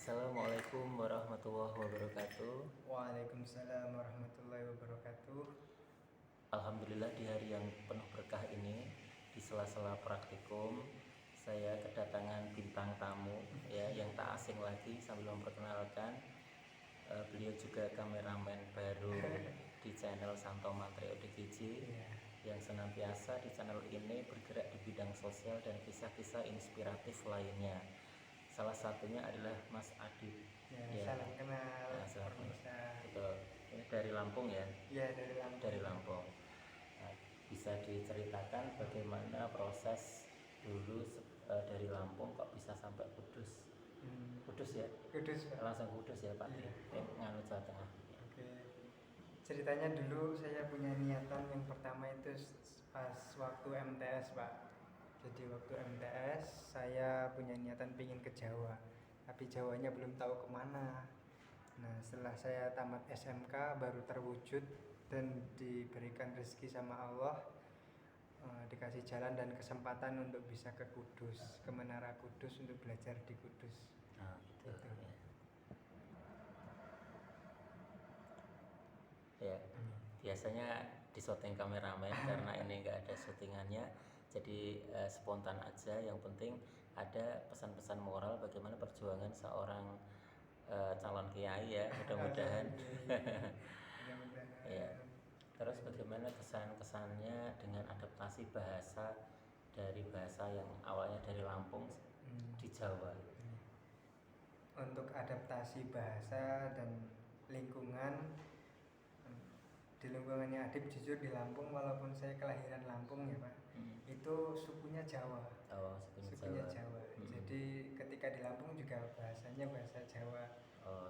Assalamualaikum warahmatullahi wabarakatuh. Waalaikumsalam warahmatullahi wabarakatuh. Alhamdulillah di hari yang penuh berkah ini, di sela-sela praktikum, saya kedatangan bintang tamu ya yang tak asing lagi. Sambil memperkenalkan, beliau juga kameramen baru di channel Santo Mantri ODGJ yang senantiasa di channel ini bergerak di bidang sosial dan kisah-kisah inspiratif lainnya. Salah satunya adalah Mas Adib. Salam kenal. Salam kenal. Permisa. Betul. Ini dari Lampung ya? Ya, dari Lampung. Dari Lampung. Nah, bisa diceritakan bagaimana proses dulu dari Lampung kok bisa sampai Kudus? Kudus ya? Kudus, Pak. Langsung Kudus ya Pak? Iya. Nganu Jawa Tengah. Oke. Ceritanya dulu saya punya niatan yang pertama itu pas waktu MTS, Pak. Jadi waktu MTS saya punya niatan pingin ke Jawa, tapi Jawanya belum tahu kemana. Nah, setelah saya tamat SMK baru terwujud dan diberikan rezeki sama Allah, dikasih jalan dan kesempatan untuk bisa ke Kudus, ke Menara Kudus untuk belajar di Kudus. Nah, gitu. Ya. Biasanya di syuting kameramen karena ini nggak ada syutingannya, jadi spontan aja. Yang penting ada pesan-pesan moral bagaimana perjuangan seorang calon kiai ya, mudah-mudahan. Ya. Terus bagaimana kesan-kesannya dengan adaptasi bahasa dari bahasa yang awalnya dari Lampung di Jawa? Untuk adaptasi bahasa dan lingkungan, di lingkungannya Adib jujur di Lampung, walaupun saya kelahiran Lampung ya Pak, itu sukunya Jawa. Sukunya Jawa. Jadi ketika di Lampung juga bahasanya bahasa Jawa.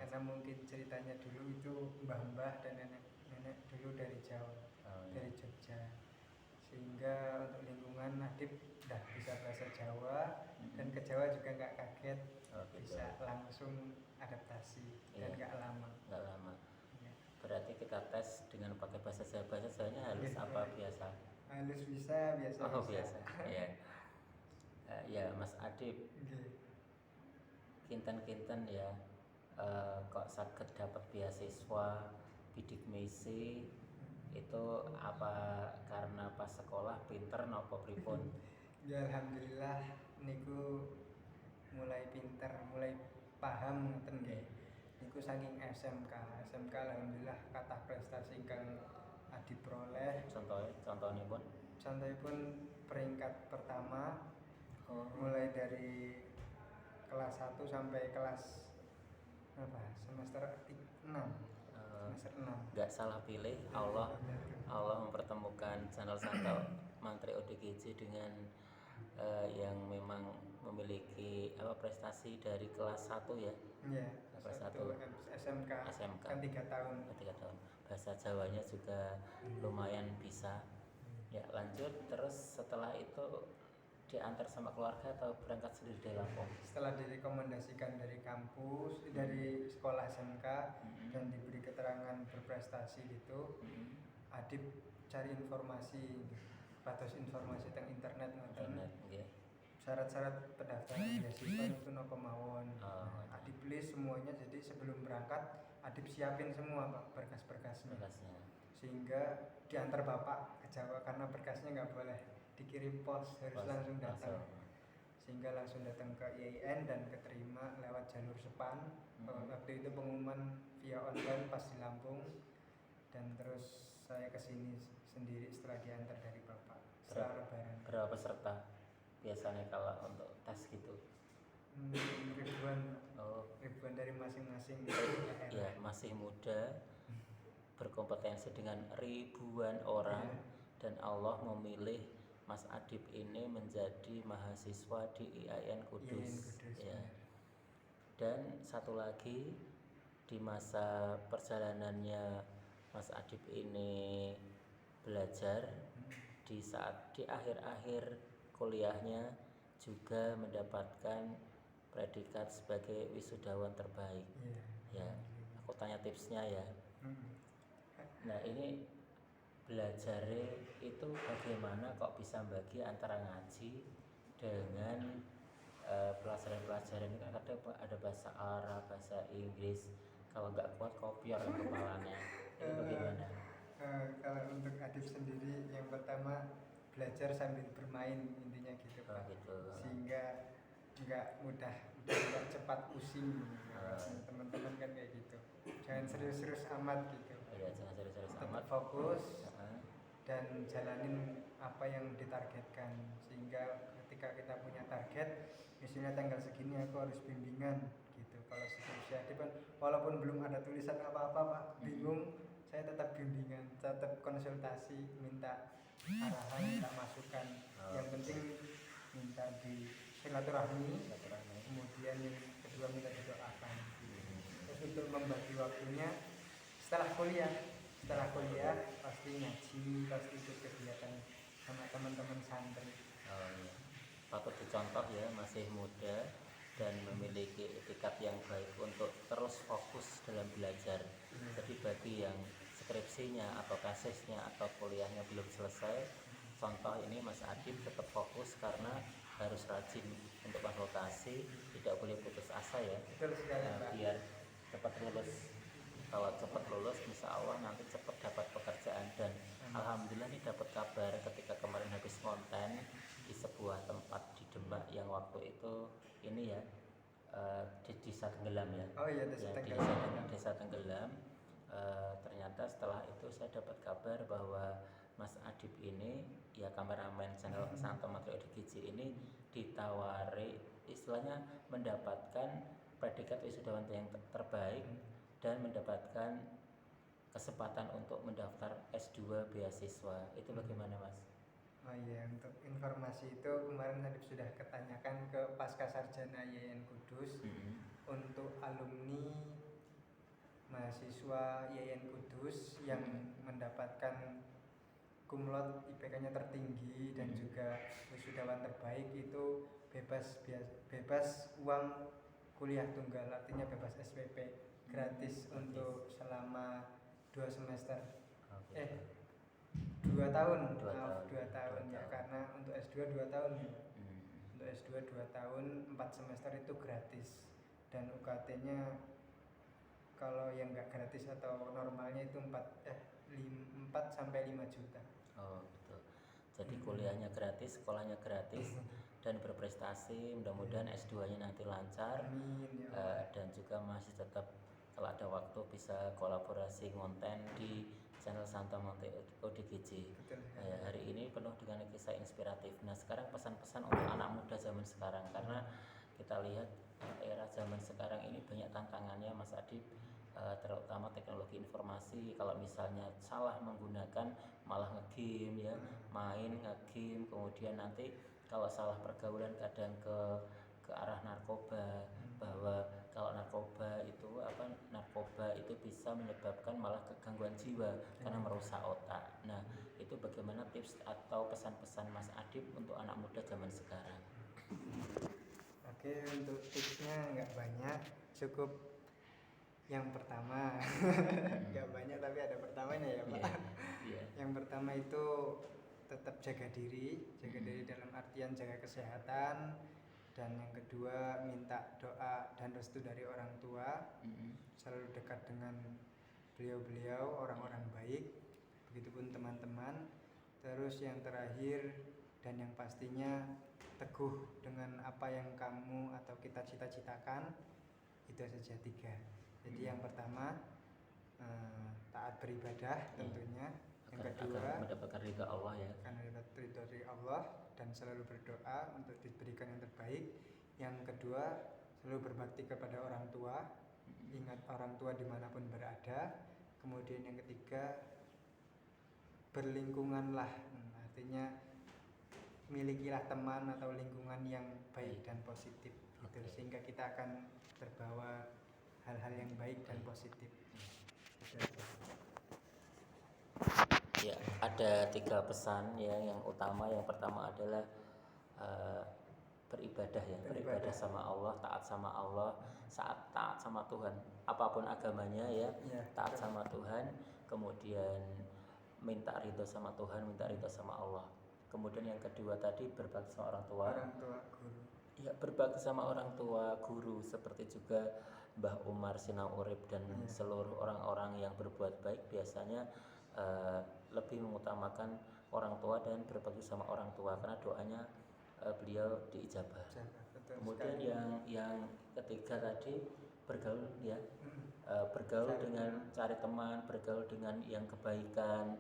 Karena mungkin ceritanya dulu itu mbah-mbah dan nenek-nenek dulu dari Jawa, dari Jogja. Sehingga untuk lingkungan Adib udah bisa bahasa Jawa, dan ke Jawa juga nggak kaget, bisa langsung adaptasi dan nggak lama. Berarti kita tes dengan pakai bahasa Jawa. Bahasa Jawanya halus apa biasa? Halus bisa, biasa. Oh biasa. Ya. Ya Mas Adib. Kinten-kinten ya. Kok saged dapat beasiswa bidik misi itu apa karena pas sekolah pinter nopo pripun? Ya alhamdulillah niku mulai pinter, mulai paham ngeten nggih. Niku saking SMK alhamdulillah kathah prestasi ingkang Adib peroleh. Contohipun peringkat pertama, mulai dari kelas 1 sampai kelas semester 6. Semester 6. Nggak salah pilih, Allah mempertemukan channel Santo Mantri ODGJ dengan yang memang memiliki prestasi dari kelas 1 ya. Iya, kelas 1 SMK. Kan 3 tahun. Bahasa Jawanya juga lumayan bisa. Ya, lanjut terus setelah itu diantar sama keluarga atau berangkat sendiri dari Lampung? Setelah direkomendasikan dari kampus, dari sekolah SMK dan diberi keterangan berprestasi gitu, Adib cari informasi, batas informasi tentang internet. Syarat-syarat pendaftaran beasiswa itu nopo mawon. Adib list semuanya, jadi sebelum berangkat Adib siapin semua Pak berkas-berkasnya. Sehingga diantar bapak ke Jawa karena berkasnya nggak boleh dikirim pos, harus langsung datang. Sehingga langsung datang ke IAIN dan keterima lewat jalur SEPAN. Waktu itu pengumuman via online pas di Lampung, dan terus saya kesini sendiri setelah diantar dari bapak setelah lebaran. Berapa peserta biasanya kalau untuk tes gitu? Ribuan dari masing-masing daerah. Ya, masih muda, berkompetensi dengan ribuan orang, dan Allah memilih Mas Adib ini menjadi mahasiswa di IAIN Kudus. Ya. Dan satu lagi, di masa perjalanannya Mas Adib ini belajar, di akhir-akhir kuliahnya juga mendapatkan predikat sebagai wisudawan terbaik. Ya, aku tanya tipsnya ya. Nah, ini belajarnya itu bagaimana kok bisa bagi antara ngaji dengan pelajaran-pelajaran pelajaran ini kan ada bahasa Arab, bahasa Inggris. Kalau nggak kuat kopior kepalanya. Itu bagaimana? Kalau untuk Adib sendiri, yang pertama belajar sambil bermain, intinya gitu Oh, Pak. gitu. Sehingga nggak cepat pusing. Teman-teman kan kayak gitu. Jangan serius-serius amat gitu. Ya, jangan serius-serius Tetap amat. fokus dan jalanin apa yang ditargetkan, sehingga ketika kita punya target, misalnya tanggal segini aku harus bimbingan gitu. Kalau seterusnya Adib kan walaupun belum ada tulisan apa-apa Pak, bingung, saya tetap bimbingan, tetap konsultasi, minta arahan, minta masukan. Yang penting minta di silaturahmi, kemudian yang kedua minta didoakan. Terus untuk membagi waktunya setelah kuliah pasti ngaji, pasti ikut kegiatan sama teman-teman santri. Iya. Patut dicontoh ya, masih muda dan memiliki etikat yang baik untuk terus fokus dalam belajar. Jadi bagi yang skripsinya atau tesisnya atau kuliahnya belum selesai, contoh ini Mas Adib tetap fokus karena harus rajin untuk konsultasi, tidak boleh putus asa ya. Betul sekali Pak. Biar cepat lulus. Kalau cepat lulus, insya Allah nanti cepat dapat pekerjaan. Dan alhamdulillah ini dapat kabar ketika kemarin habis konten di sebuah tempat di Demak yang waktu itu ini ya, di Desa Tenggelam ya. Oh iya, Desa Tenggelam. Ternyata setelah itu saya dapat kabar bahwa Mas Adib ini ya, kameramen channel Santo Mantri ODGJ ini ditawari, istilahnya mendapatkan predikat wisudawan yang terbaik dan mendapatkan kesempatan untuk mendaftar S2 beasiswa. Itu bagaimana Mas? Oh iya, untuk informasi itu kemarin Adib sudah ketanyakan ke Pascasarjana YN Kudus. Untuk alumni mahasiswa YN Kudus yang mendapatkan cum laude, IPK-nya tertinggi dan juga wisudawan terbaik itu bebas uang kuliah tunggal, artinya bebas SPP, gratis untuk selama 2 semester. 2 tahun, 2 tahun ya, karena untuk S2 2 tahun ya. Untuk S2 2 tahun, 4 semester itu gratis. Dan UKT-nya kalau yang enggak gratis atau normalnya itu 4 sampai 5 juta. Oh, betul. Jadi kuliahnya gratis, sekolahnya gratis dan berprestasi. Mudah-mudahan S2-nya nanti lancar. Amin, ya. Dan juga masih tetap kalau ada waktu bisa kolaborasi konten di channel Santo Mantri ODGJ. Hari ini penuh dengan kisah inspiratif. Nah, sekarang pesan-pesan untuk anak muda zaman sekarang, karena kita lihat era zaman sekarang ini banyak tantangannya Mas Adib, terutama teknologi informasi. Kalau misalnya salah menggunakan malah ngegame ya, main ngegame, kemudian nanti kalau salah pergaulan kadang ke arah narkoba, bahwa kalau narkoba itu bisa menyebabkan malah kegangguan jiwa karena merusak otak. Nah, itu bagaimana tips atau pesan-pesan Mas Adib untuk anak muda zaman sekarang? Oke, untuk tipsnya nggak banyak, cukup yang pertama. Nggak banyak tapi ada pertamanya ya Pak. Yang pertama itu tetap jaga diri dalam artian jaga kesehatan. Dan yang kedua minta doa dan restu dari orang tua, selalu dekat dengan beliau-beliau, orang-orang baik, begitupun teman-teman. Terus yang terakhir dan yang pastinya teguh dengan apa yang kamu atau kita cita-citakan. Itu saja 3. Jadi yang pertama taat beribadah tentunya. Yang kedua mendapatkan ridha Allah ya. Karena ridha dari Allah dan selalu berdoa untuk diberikan yang terbaik. Yang kedua selalu berbakti kepada orang tua, ingat orang tua dimanapun berada. Kemudian yang ketiga berlingkunganlah, artinya milikilah teman atau lingkungan yang baik dan positif gitu, sehingga kita akan terbawa hal-hal yang baik dan positif. Ya, ada 3 pesan ya yang utama. Yang pertama adalah beribadah ya, beribadah sama Allah, taat sama Allah, taat sama Tuhan, apapun agamanya ya, taat sama Tuhan, kemudian minta ridho sama Tuhan, minta ridho sama Allah. Kemudian yang kedua tadi berbakti sama orang tua, guru. Ya, berbakti sama orang tua, guru, seperti juga Mbah Umar Sinau Urip dan seluruh orang-orang yang berbuat baik biasanya lebih mengutamakan orang tua dan berbakti sama orang tua karena doanya beliau diijabah. Betul Kemudian sekali. yang ketiga tadi bergaul ya, bergaul Cari dengan cari teman, bergaul dengan yang kebaikan.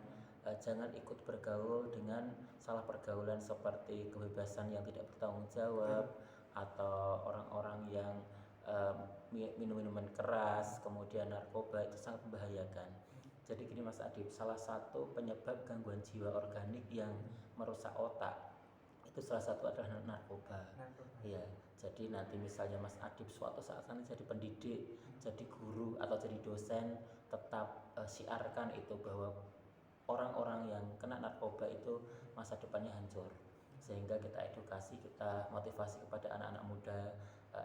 Jangan ikut bergaul dengan salah pergaulan seperti kebebasan yang tidak bertanggung jawab atau orang-orang yang minum minuman keras, kemudian narkoba, itu sangat membahayakan. Jadi gini Mas Adib, salah satu penyebab gangguan jiwa organik yang merusak otak itu salah satu adalah narkoba. Ya, jadi nanti misalnya Mas Adib suatu saat nanti jadi pendidik, jadi guru atau jadi dosen, tetap siarkan itu bahwa orang-orang yang kena narkoba itu masa depannya hancur. Sehingga kita edukasi, kita motivasi kepada anak-anak muda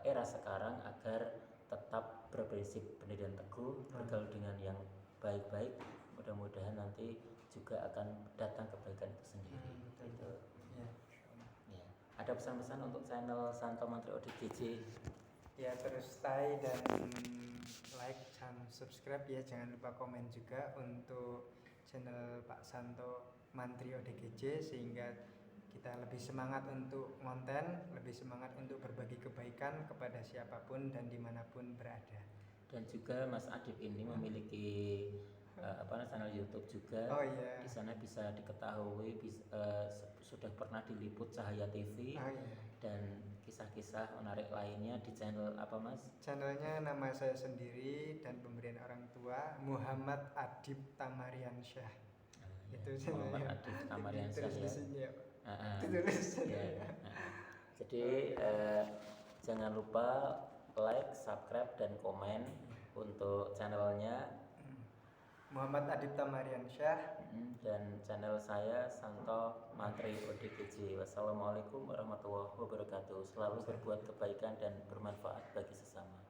era sekarang agar tetap berprinsip pendidikan teguh, bergaul dengan yang baik-baik. Mudah-mudahan nanti juga akan datang kebaikan itu sendiri. Gitu. Ya. Ada pesan-pesan untuk channel Santo Mantri ODGJ? Ya, terus stay dan like dan subscribe ya, jangan lupa komen juga untuk channel Pak Santo Mantri ODGJ sehingga kita lebih semangat untuk konten, lebih semangat untuk berbagi kebaikan kepada siapapun dan dimanapun berada. Dan juga Mas Adib ini memiliki channel YouTube juga. Oh iya. Di sana bisa diketahui sudah pernah diliput Cahaya TV. Oh iya. Dan kisah-kisah menarik lainnya di channel apa Mas? Channelnya nama saya sendiri dan pemberian orang tua, Muhammad Adib Tamariansyah. Ya, Itu channelnya. Muhammad Adib Tamariansyah di ya. sini ya, Pak. Ya. Jadi jangan lupa like, subscribe dan komen untuk channelnya Muhammad Adib Tamariansyah dan channel saya Santo Mantri ODGJ. Wassalamualaikum warahmatullahi wabarakatuh. Selalu berbuat kebaikan dan bermanfaat bagi sesama.